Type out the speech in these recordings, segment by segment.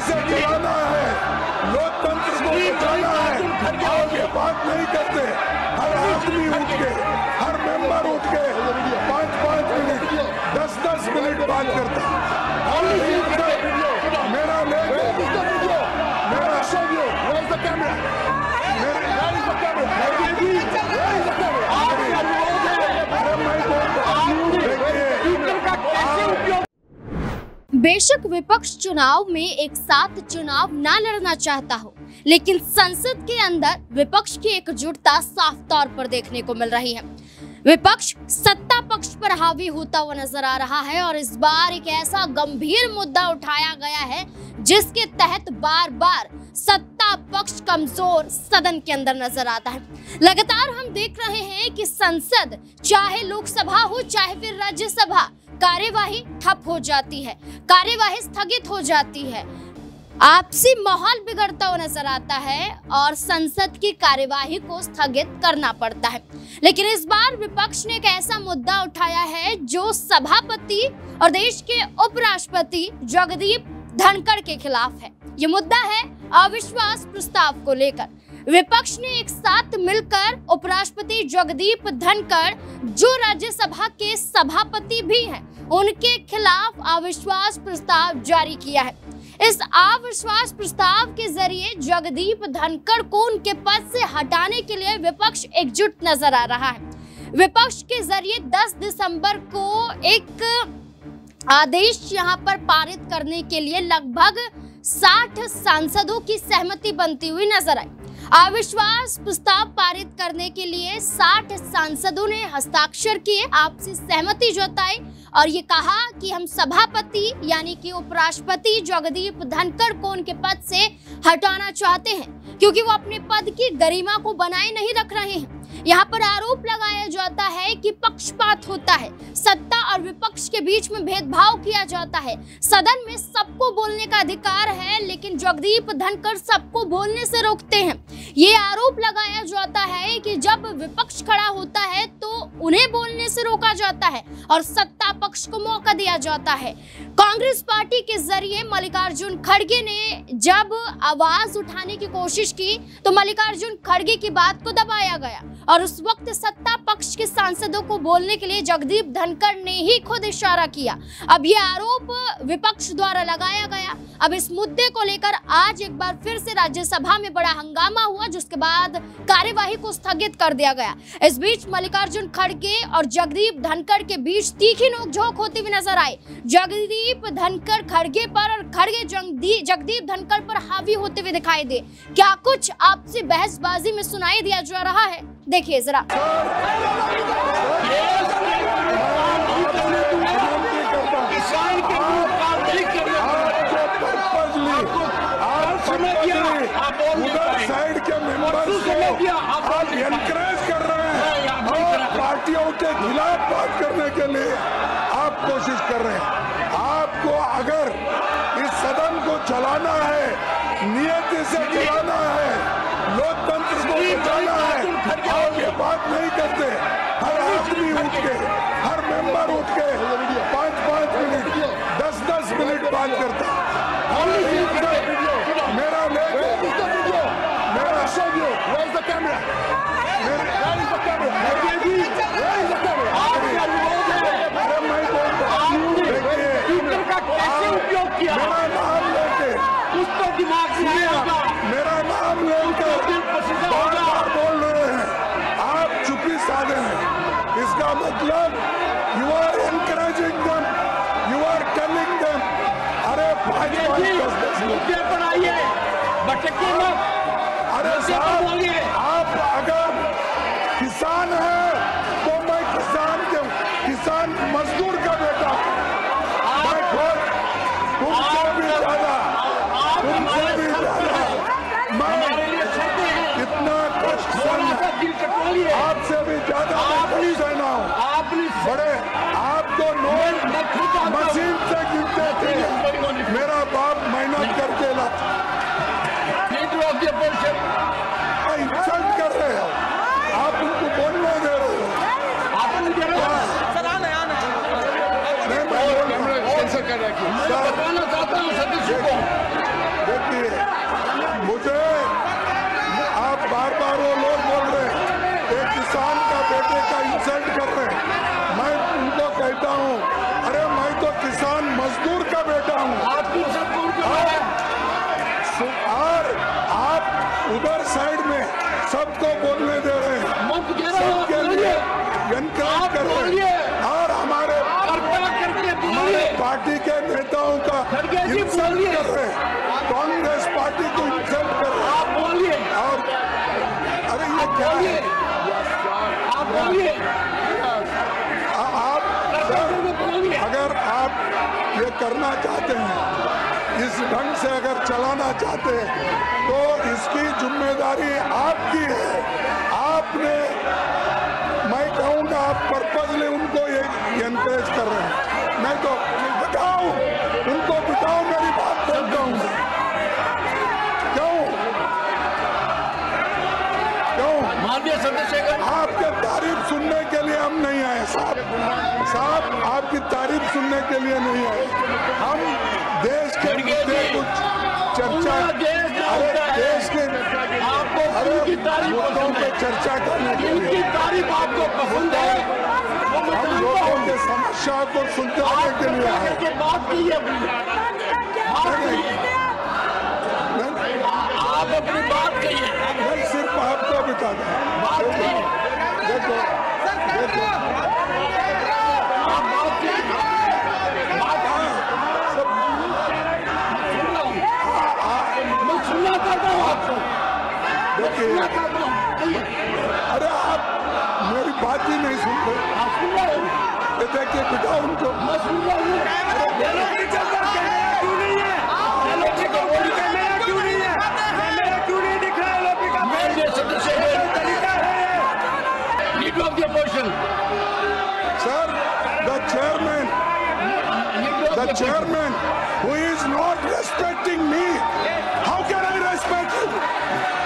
से चलाना है, लोकतंत्र को बचाना है। आप ये बात नहीं करते। हर आदमी उठ के, हर मेंबर उठ के 5-5 मिनट, 10-10 मिनट बात करता है। मेरा बेशक विपक्ष चुनाव में एक साथ चुनाव ना लड़ना चाहता हो, लेकिन संसद के अंदर विपक्ष की एकजुटता साफ तौर पर देखने को मिल रही है। विपक्ष सत्ता पक्ष पर हावी होता हुआ नजर आ रहा है और इस बार एक ऐसा गंभीर मुद्दा उठाया गया है जिसके तहत बार बार सत्ता पक्ष कमजोर सदन के अंदर नजर आता है। लगातार हम देख रहे हैं कि संसद, चाहे लोकसभा हो चाहे फिर राज्यसभा, कार्यवाही ठप हो जाती है, कार्यवाही स्थगित हो जाती है, आपसी माहौल बिगड़ता हुआ नजर आता है और संसद की कार्यवाही को स्थगित करना पड़ता है। लेकिन इस बार विपक्ष ने एक ऐसा मुद्दा उठाया है जो सभापति और देश के उपराष्ट्रपति जगदीप धनखड़ के खिलाफ है। ये मुद्दा है अविश्वास प्रस्ताव को लेकर। विपक्ष ने एक साथ मिलकर उपराष्ट्रपति जगदीप धनखड़, जो राज्यसभा के सभापति भी हैं, उनके खिलाफ अविश्वास प्रस्ताव जारी किया है। इस अविश्वास प्रस्ताव के जरिए जगदीप धनखड़ को उनके पद से हटाने के लिए विपक्ष एकजुट नजर आ रहा है। विपक्ष के जरिए 10 दिसंबर को एक आदेश यहां पर पारित करने के लिए लगभग 60 सांसदों की सहमति बनती हुई नजर आई। अविश्वास प्रस्ताव पारित करने के लिए 60 सांसदों ने हस्ताक्षर किए, आपसी सहमति जताई और ये कहा कि हम सभापति यानी कि उपराष्ट्रपति जगदीप धनखड़ को उनके पद से हटाना चाहते हैं क्योंकि वो अपने पद की गरिमा को बनाए नहीं रख रहे हैं। यहाँ पर आरोप लगाया जाता है कि पक्षपात होता है, सत्ता और विपक्ष के बीच में भेदभाव किया जाता है। सदन में सबको बोलने का अधिकार है लेकिन जगदीप धनखड़ सबको बोलने से रोकते हैं। ये आरोप लगाया जाता है कि जब विपक्ष खड़ा होता है तो उन्हें बोलने से रोका जाता है और सत्ता पक्ष को मौका दिया जाता है। कांग्रेस पार्टी के जरिए मल्लिकार्जुन खड़गे ने जब आवाज उठाने की कोशिश की तो मल्लिकार्जुन खड़गे की बात को दबाया गया और उस वक्त सत्ता पक्ष के सांसदों को बोलने के लिए जगदीप धनखड़ ने ही खुद इशारा किया। अब ये आरोप विपक्ष द्वारा लगाया गया। अब इस मुद्दे को लेकर आज एक बार फिर से राज्यसभा में बड़ा हंगामा हुआ जिसके बाद कार्यवाही को स्थगित कर दिया गया। इस बीच मल्लिकार्जुन खड़गे और जगदीप धनखड़ के बीच तीखी नोकझोंक होती हुई नजर आई। जगदीप धनखड़ खड़गे पर और खड़गे जगदीप धनखड़ पर हावी होते हुए दिखाई दे। क्या कुछ आपसी बहसबाजी में सुनाई दिया जा रहा है, देखिए जरा। साइड के मेंबर्स को आप एनकरेज कर रहे हैं और पार्टियों के खिलाफ बात करने के लिए आप कोशिश कर रहे हैं। आपको अगर इस सदन को चलाना है, नियति से चलाना है, लोकतंत्र को बचाना है, आप ये बात नहीं करते। हर आदमी उठ के, हर मेंबर उठ के 5-5 मिनट, 10-10 मिनट बात करता है। मेरा नाम लेकर बार-बार बोल रहे हैं, आप चुप्पी साधे हैं। इसका मतलब you are encouraging them, you are telling them. अरे 5-10 मिनट बनाइए, अरे साहब, आप अगर किसान हैं तो मैं किसान मजदूर का बेटा, मैं खुद तुमसे भी ज्यादा मैं इतना कष्ट आपसे भी ज्यादा सहना हूँ। बड़े आप तो नोट मशीन से गिनते थे, मेरा बाप मेहनत करके लाता। इंसल्ट कर रहे हो आप, उनको बोलने दे रहे हो। बताना चाहता हूँ सतीश को सबको बोलने दे रहे हैं, सबके लिए एनकरेज कर रहे हैं और हमारे पार्टी के नेताओं का इंसल्ट कर रहे हैं, कांग्रेस पार्टी को इंसल्ट कर रहे हैं। आप बोलिए। और अरे ये क्या है? आप बोलिए। आप अगर आप ये करना चाहते हैं, इस ढंग से अगर चलाना चाहते हैं, तो इसकी जिम्मेदारी आपकी है। आपने, मैं कहूँगा, आप पर्पजली उनको ये एनकरेज कर रहे हैं। मैं तो बिठाओ, उनको बिठाओ, मेरी बात बोलता हूँ। क्यों माननीय सदस्य, आपके तारीफ सुनने के लिए हम नहीं आए साहब, आपकी तारीफ सुनने के लिए नहीं आए। हम देश के मुद्दे कुछ चर्चा, देश के मुद्दों पे चर्चा करने के लिए, तारीफ आपको पसंद है, हम लोगों के समस्या को सुनते रहने के लिए आए। बात की है, आप अपनी बात कहिए। मैं सिर्फ आपको बता दूं, देखो मैं सुनना चाहता हूँ आपको। देखिए, अरे आप मेरी बात ही नहीं सुन रहे। आप सुन रहे हो? ये देखिए, बिठाओ उनको। मैं सुन रहा हूँ। Sir, the chairman who is not respecting me, how can I respect him?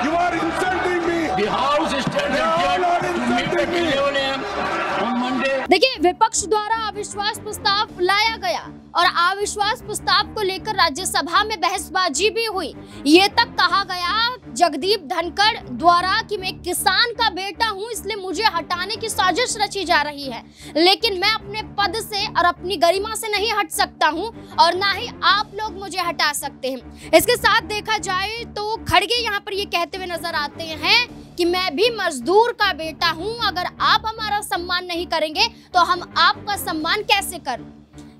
You are insulting me. The house is on Monday. देखिए, विपक्ष द्वारा अविश्वास प्रस्ताव लाया गया और अविश्वास प्रस्ताव को लेकर राज्यसभा में बहसबाजी भी हुई। ये तक कहा गया जगदीप धनखड़ द्वारा कि मैं किसान का बेटा हूं, इसलिए मुझे हटाने की साजिश रची जा रही है, लेकिन मैं अपने पद से और अपनी गरिमा से नहीं हट सकता हूं और ना ही आप लोग मुझे हटा सकते हैं। इसके साथ देखा जाए तो खड़गे यहाँ पर ये कहते हुए नजर आते हैं कि मैं भी मजदूर का बेटा हूं, अगर आप हमारा सम्मान नहीं करेंगे तो हम आपका सम्मान कैसे करें।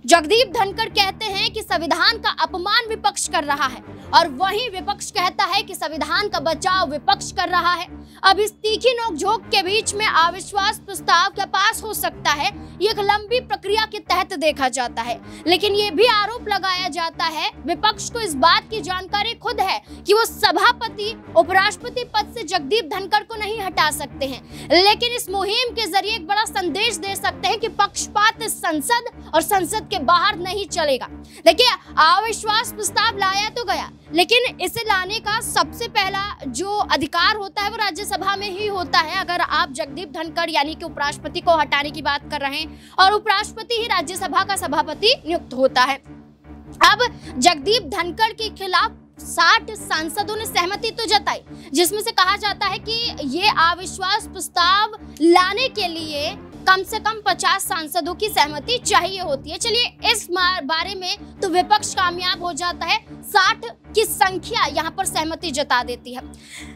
जगदीप धनखड़ कहते हैं कि संविधान का अपमान विपक्ष कर रहा है और वहीं विपक्ष कहता है कि संविधान का बचाव विपक्ष कर रहा है। अब इस तीखी नोकझोंक के बीच में अविश्वास प्रस्ताव के पास हो सकता है, ये एक लंबी प्रक्रिया के तहत देखा जाता है, लेकिन ये भी आरोप लगाया जाता है विपक्ष को इस बात की जानकारी खुद है कि वो सभापति उपराष्ट्रपति पद से जगदीप धनखड़ को नहीं हटा सकते हैं, लेकिन इस मुहिम के जरिए एक बड़ा संदेश दे सकते हैं कि पक्षपात संसद और संसद के बाहर नहीं चलेगा। देखिए, अविश्वास प्रस्ताव लाया तो गया, लेकिन इसे लाने का सबसे पहला जो अधिकार होता है वो राज्यसभा में ही होता है। अगर आप जगदीप धनखड़ यानी कि उपराष्ट्रपति को हटाने की बात कर रहे हैं और उपराष्ट्रपति ही राज्यसभा का सभापति नियुक्त होता है। अब जगदीप धनखड़ के खिलाफ 60 सांसदों ने सहमति तो जताई, जिसमें से कहा जाता है कि ये अविश्वास प्रस्ताव लाने के लिए कम से कम 50 सांसदों की सहमति चाहिए होती है। चलिए, इस बारे में तो विपक्ष कामयाब हो जाता है, 60 की संख्या यहाँ पर सहमति जता देती है,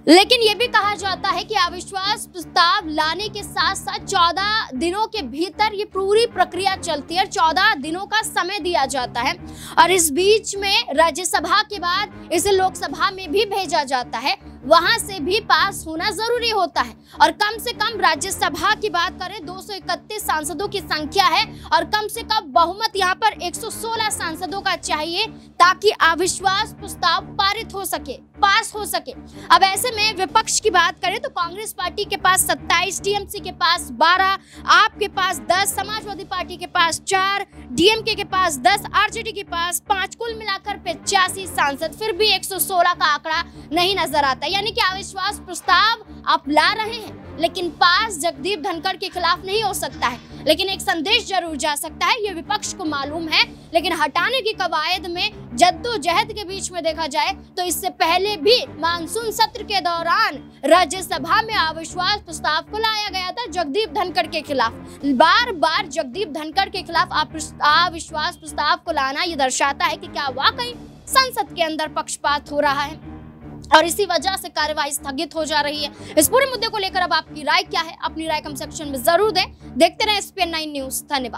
लेकिन ये भी कहा जाता है कि अविश्वास प्रस्ताव लाने के साथ साथ 14 दिनों के भीतर ये पूरी प्रक्रिया चलती है, 14 दिनों का समय दिया जाता है और इस बीच में राज्यसभा के बाद इसे लोकसभा में भी भेजा जाता है, वहां से भी पास होना जरूरी होता है और कम से कम राज्यसभा की बात करें 231 सांसदों की संख्या है और कम से कम बहुमत यहाँ पर 116 सांसदों का चाहिए ताकि अविश्वास प्रस्ताव पारित हो सके, पास हो सके। अब ऐसे में विपक्ष की बात करें तो कांग्रेस पार्टी के पास 27, टीएमसी के पास 12, आप के पास 10, समाजवादी पार्टी के पास 4, डीएमके के पास 10, आरजेडी के पास 5, कुल मिलाकर 85 सांसद, फिर भी 116 का आंकड़ा नहीं नजर आता। यानी कि अविश्वास प्रस्ताव आप ला रहे हैं लेकिन पास जगदीप धनखड़ के खिलाफ नहीं हो सकता है, लेकिन एक संदेश जरूर जा सकता है, ये विपक्ष को मालूम है। लेकिन हटाने की कवायद में जद्दोजहद के बीच में देखा जाए तो इससे पहले भी मानसून सत्र के दौरान राज्यसभा में अविश्वास प्रस्ताव को लाया गया था जगदीप धनखड़ के खिलाफ। बार बार जगदीप धनखड़ के खिलाफ अविश्वास प्रस्ताव को लाना ये दर्शाता है कि क्या वाकई संसद के अंदर पक्षपात हो रहा है। और इसी वजह से कार्यवाही स्थगित हो जा रही है। इस पूरे मुद्दे को लेकर अब आपकी राय क्या है? अपनी राय कमेंट सेक्शन में जरूर दें। देखते रहें SPN9 न्यूज। धन्यवाद।